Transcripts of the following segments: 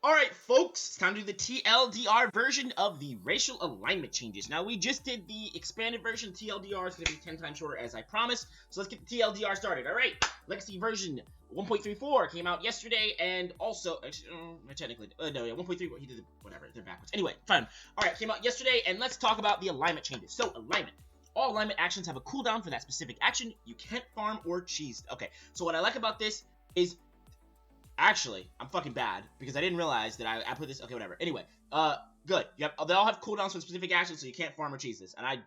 Alright, folks, it's time to do the TLDR version of the racial alignment changes. Now, we just did the expanded version. TLDR is going to be 10 times shorter, as I promised. So let's get the TLDR started. Alright, Legacy version 1.34 came out yesterday, and also, technically, no, yeah, 1.3, he did the, whatever, they're backwards. Anyway, fine. Alright, came out yesterday, and let's talk about the alignment changes. So, alignment. All alignment actions have a cooldown for that specific action. You can't farm or cheese. Okay, so what I like about this is... Actually, I'm fucking bad, because I didn't realize that I put this... Okay, whatever. Anyway, good. They all have cooldowns for specific actions, so you can't farm or cheese this. And I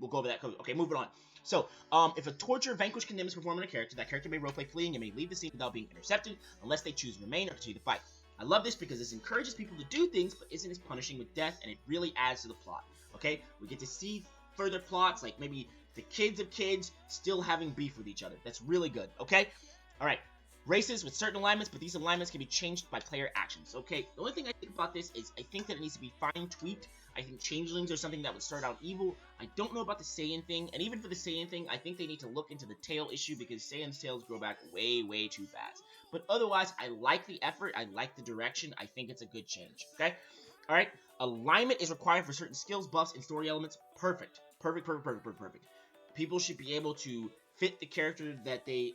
will go over that code. Okay, moving on. So, if a torture, vanquish, condemn is performed on a character, that character may roleplay fleeing and may leave the scene without being intercepted, unless they choose to remain or continue the fight. I love this because this encourages people to do things, but isn't as punishing with death, and it really adds to the plot. Okay? We get to see further plots, like maybe the kids of kids still having beef with each other. That's really good. Okay? Alright. Races with certain alignments, but these alignments can be changed by player actions. Okay, the only thing I think about this is I think that it needs to be fine-tweaked. I think changelings are something that would start out evil. I don't know about the Saiyan thing, and even for the Saiyan thing, I think they need to look into the tail issue because Saiyan's tails grow back way, way too fast. But otherwise, I like the effort, I like the direction, I think it's a good change, okay? Alright, alignment is required for certain skills, buffs, and story elements. Perfect. Perfect. People should be able to fit the character that they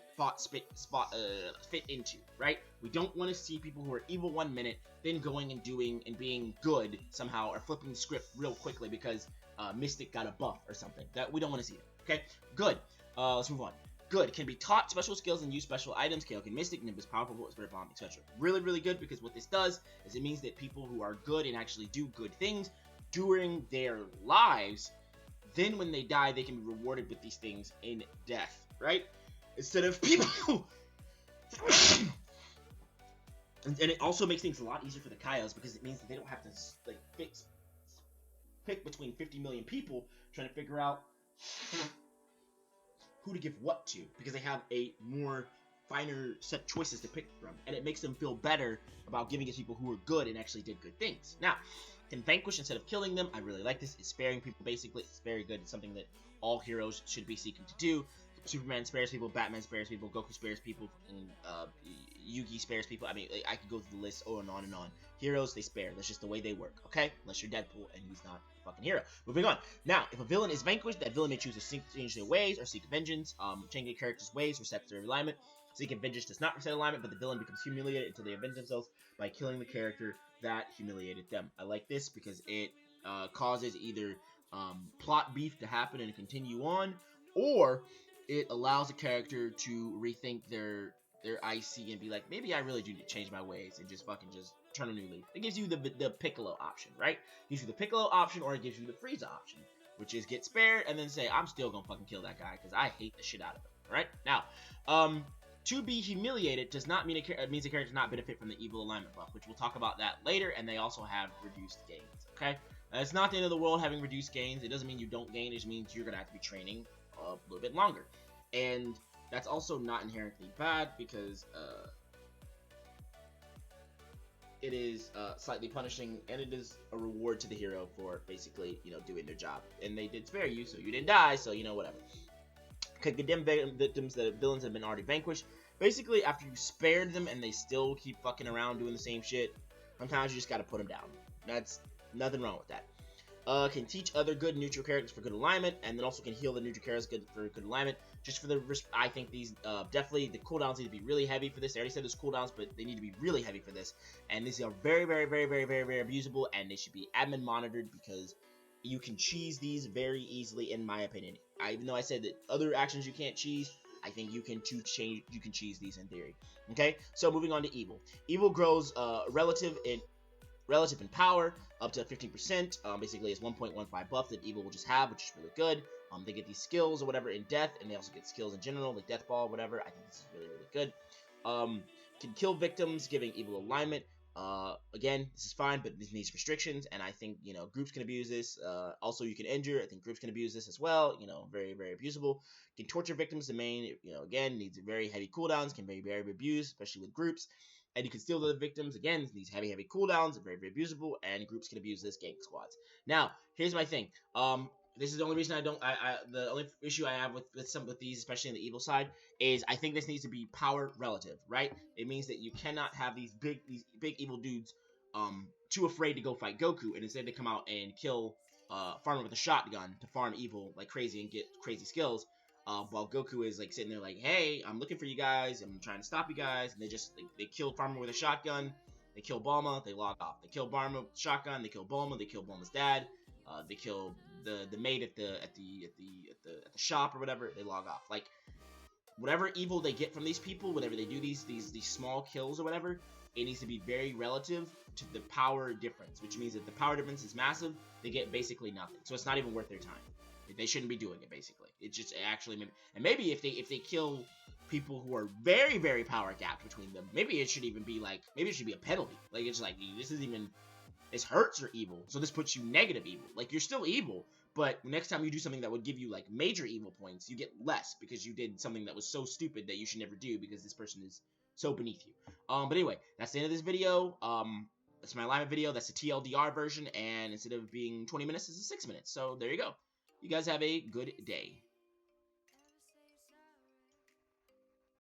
fit into, right? We don't want to see people who are evil 1 minute, then going and doing and being good somehow, or flipping the script real quickly because Mystic got a buff or something. That we don't want to see it. Okay, good. Let's move on. Good. Can be taught special skills and use special items. Kaoken Mystic, Nimbus, Powerful, Spirit Bomb, etc. Really, really good because what this does is it means that people who are good and actually do good things during their lives, then when they die, they can be rewarded with these things in death, right? Instead of people... and it also makes things a lot easier for the Kaios because it means that they don't have to like pick between 50 million people trying to figure out who to give what to, because they have a more finer set choices to pick from, and it makes them feel better about giving it to people who are good and actually did good things. Now, can vanquish instead of killing them. I really like this. It's sparing people, basically. It's very good. It's something that all heroes should be seeking to do. Superman spares people, Batman spares people, Goku spares people, and Yugi spares people. I mean, I could go through the list on and on and on. Heroes, they spare. That's just the way they work, okay? Unless you're Deadpool and he's not a fucking hero. Moving on. Now, if a villain is vanquished, that villain may choose to change their ways or seek vengeance. Changing a character's ways resets their alignment. Seeking vengeance does not reset alignment, but the villain becomes humiliated until they avenge themselves by killing the character that humiliated them. I like this because it causes either plot beef to happen and continue on, or it allows a character to rethink their IC and be like, maybe I really do need to change my ways and just turn a new leaf. It gives you the Piccolo option, right? It gives you the Piccolo option, or it gives you the Frieza option, which is get spared and then say, I'm still gonna fucking kill that guy because I hate the shit out of him, right? Now, to be humiliated does not mean it means a character does not benefit from the evil alignment buff, which we'll talk about that later, and they also have reduced gains, okay? It's not the end of the world having reduced gains. It doesn't mean you don't gain. It just means you're going to have to be training a little bit longer. And that's also not inherently bad because it is slightly punishing, and it is a reward to the hero for basically, doing their job. And they did spare you, so you didn't die, so, whatever. Can condemn victims that villains have been already vanquished. Basically, after you spared them and they still keep fucking around doing the same shit, sometimes you just gotta put them down. That's nothing wrong with that. Can teach other good neutral characters for good alignment, and then also can heal the neutral characters for good alignment. Just for the, I think these, definitely the cooldowns need to be really heavy for this. I already said there's cooldowns, but they need to be really heavy for this. And these are very, very, very, very, very, very abusable, and they should be admin monitored because you can cheese these very easily, in my opinion. Even though I said that other actions you can't cheese, I think you can cheese these in theory. Okay, so moving on to evil. Evil grows relative in power up to 15%. Basically, it's 1.15 buff that evil will just have, which is really good. They get these skills or whatever in death, and they also get skills in general, like death ball, whatever. I think this is really, really good. Can kill victims, giving evil alignment. Again, this is fine, but this needs restrictions, and I think, groups can abuse this. Also, you can injure. I think groups can abuse this as well. Very, very abusable. Can torture victims. The main, again, needs very heavy cooldowns, can be very abused, especially with groups. And you can steal the victims. Again, these heavy, heavy cooldowns are very, very abusable, and groups can abuse this, gang squads. Now, here's my thing. This is the only reason the only issue I have with these, especially on the evil side, is I think this needs to be power relative, right? It means that you cannot have these big evil dudes too afraid to go fight Goku, and instead they come out and kill Farmer with a shotgun to farm evil like crazy and get crazy skills. While Goku is like sitting there like, hey, I'm looking for you guys, I'm trying to stop you guys, and they kill Farmer with a shotgun, they kill Bulma, they log off. They kill Bulma with a shotgun, they kill Bulma, they kill Bulma's dad, they kill the maid at the shop or whatever, they log off. Like, whatever evil they get from these people, whenever they do these small kills or whatever, it needs to be very relative to the power difference, which means that the power difference is massive, they get basically nothing. So it's not even worth their time. They shouldn't be doing it, basically. It just actually, and maybe if they kill people who are very, very power gapped between them, maybe it should even be like, maybe it should be a penalty. Like, it's like, this isn't even, this hurts your evil, so this puts you negative evil. Like, you're still evil, but next time you do something that would give you, like, major evil points, you get less because you did something that was so stupid that you should never do because this person is so beneath you. But anyway, that's the end of this video. That's my alignment video. That's the TLDR version, and instead of being 20 minutes, this is 6 minutes. So there you go. You guys have a good day.